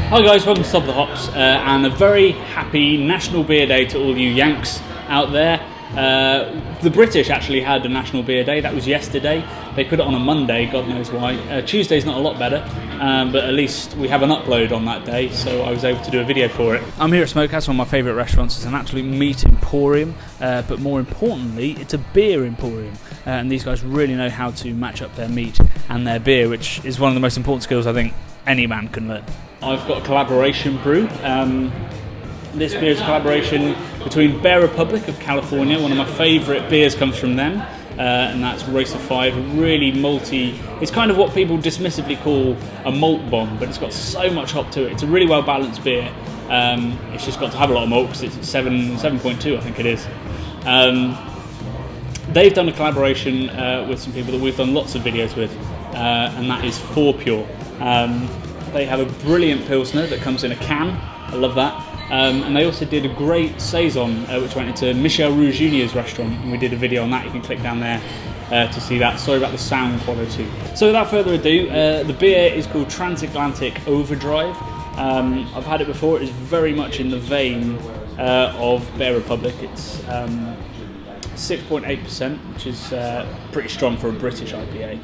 Hi guys, welcome to Top of the Hops, and a very happy National Beer Day to all you Yanks out there. The British actually had a National Beer Day, that was yesterday. They put it on a Monday, God knows why. Tuesday's not a lot better, but at least we have an upload on that day, so I was able to do a video for it. I'm here at Smokehouse, one of my favourite restaurants. It's an absolute meat emporium, but more importantly, it's a beer emporium. And these guys really know how to match up their meat and their beer, which is one of the most important skills I think any man can learn. I've got a collaboration brew. This beer is a collaboration between Bear Republic of California. One of my favourite beers comes from them, and that's Racer 5. Really malty. It's kind of what people dismissively call a malt bomb, but it's got so much hop to it. It's a really well balanced beer. It's just got to have a lot of malt because it's 7.2, I think it is. They've done a collaboration with some people that we've done lots of videos with, and that is Fourpure. They have a brilliant Pilsner that comes in a can. I love that. And they also did a great Saison, which went into Michel Roux Jr.'s restaurant, and we did a video on that. You can click down there to see that. Sorry about the sound quality. So without further ado, the beer is called Transatlantic Overdrive. I've had it before. It is very much in the vein of Bear Republic. It's 6.8%, which is pretty strong for a British IPA.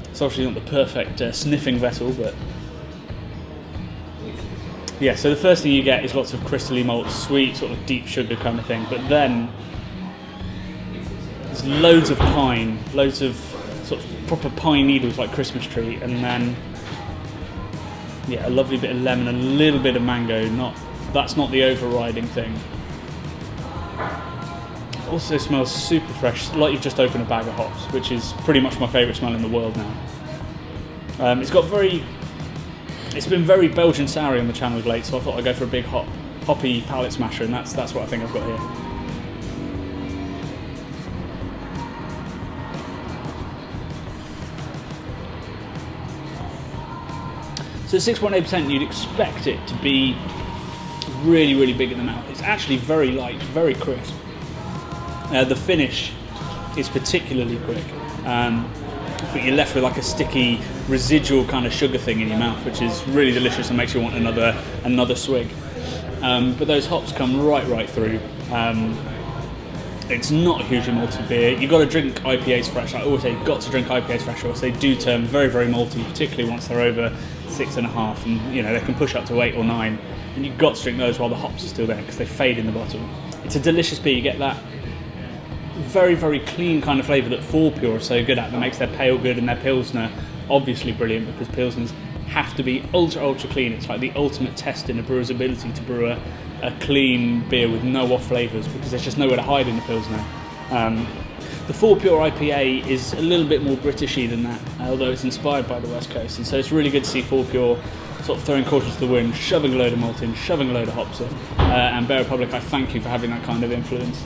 It's obviously not the perfect sniffing vessel, but yeah, so the first thing you get is lots of crystally malt, sweet, sort of deep sugar kind of thing, but then there's loads of pine, loads of sort of proper pine needles like Christmas tree, and then yeah, a lovely bit of lemon, a little bit of mango. That's not the overriding thing. Also smells super fresh, like you've just opened a bag of hops, which is pretty much my favourite smell in the world now. It's been very Belgian sour on the channel of late, so I thought I'd go for a big hoppy palate smasher, and that's what I think I've got here. So 6.8%, you'd expect it to be really, really big in the mouth. It's actually very light, very crisp. The finish is particularly quick, but you're left with like a sticky, residual kind of sugar thing in your mouth, which is really delicious and makes you want another swig. But those hops come right through. It's not a hugely malty beer. You've got to drink IPAs fresh. I always say you've got to drink IPAs fresh, or else they do turn very, very malty, particularly once they're over 6.5, and they can push up to 8 or 9. And you've got to drink those while the hops are still there, because they fade in the bottle. It's a delicious beer. You get that very, very clean kind of flavour that Fourpure are so good at, that makes their pale good and their Pilsner obviously brilliant, because Pilsners have to be ultra clean. It's like the ultimate test in a brewer's ability to brew a clean beer with no off flavours, because there's just nowhere to hide in the Pilsner. The Fourpure IPA is a little bit more Britishy than that, although it's inspired by the West Coast, and so it's really good to see Fourpure sort of throwing caution to the wind, shoving a load of malt in, shoving a load of hops in. And Bear Republic, I thank you for having that kind of influence.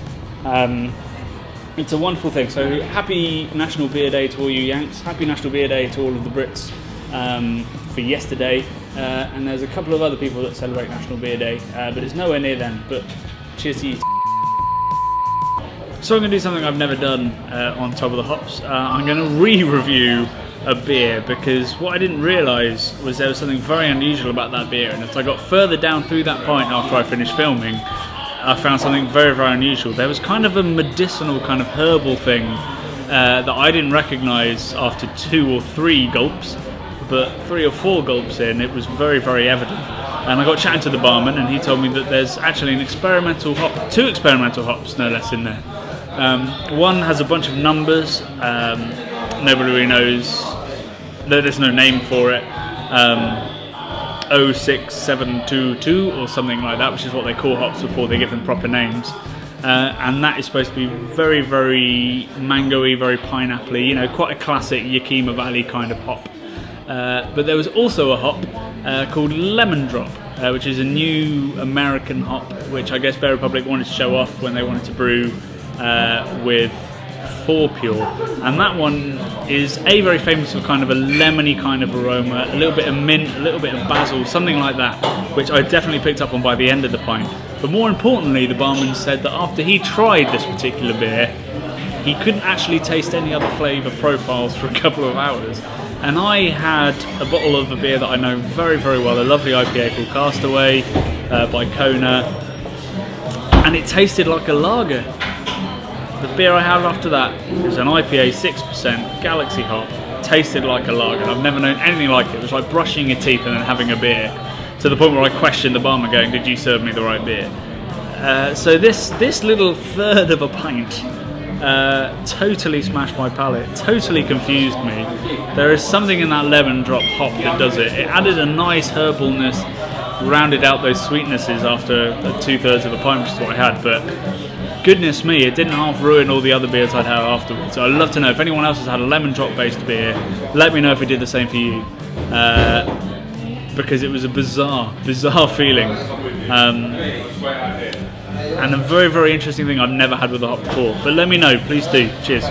It's a wonderful thing. So happy National Beer Day to all you Yanks. Happy National Beer Day to all of the Brits for yesterday. And there's a couple of other people that celebrate National Beer Day, but it's nowhere near them. But cheers to you. So I'm going to do something I've never done on Top of the Hops. I'm going to re-review a beer, because what I didn't realise was there was something very unusual about that beer, and as I got further down through that pint after I finished filming, I found something very, very unusual. There was kind of a medicinal, kind of herbal thing that I didn't recognise after 2 or 3 gulps, but 3 or 4 gulps in, it was very, very evident. And I got chatting to the barman, and he told me that there's actually an experimental hop, 2 experimental hops, no less, in there. One has a bunch of numbers, nobody really knows, there's no name for it. 06722 or something like that, which is what they call hops before they give them proper names, and that is supposed to be very, very mango-y, very pineapple-y, quite a classic Yakima Valley kind of hop. But there was also a hop called Lemon Drop, which is a new American hop, which I guess Bear Republic wanted to show off when they wanted to brew with Fourpure, and that one is very famous for kind of a lemony kind of aroma, a little bit of mint, a little bit of basil, something like that, which I definitely picked up on by the end of the pint. But more importantly, the barman said that after he tried this particular beer, he couldn't actually taste any other flavour profiles for a couple of hours. and I had a bottle of a beer that I know very, very well, a lovely IPA called Castaway by Kona, and it tasted like a lager. The beer I had after that was an IPA 6%, Galaxy Hop, tasted like a lager. I've never known anything like it. It was like brushing your teeth and then having a beer, to the point where I questioned the barman going, did you serve me the right beer? So this little third of a pint totally smashed my palate, totally confused me. There is something in that lemon drop hop that does it. It added a nice herbalness, rounded out those sweetnesses after 2/3 of a pint, which is what I had, but goodness me, it didn't half ruin all the other beers I'd had afterwards. So I'd love to know if anyone else has had a lemon drop based beer, let me know if it did the same for you. Because it was a bizarre feeling. And a very, very interesting thing I've never had with the hop before. But let me know, please do. Cheers.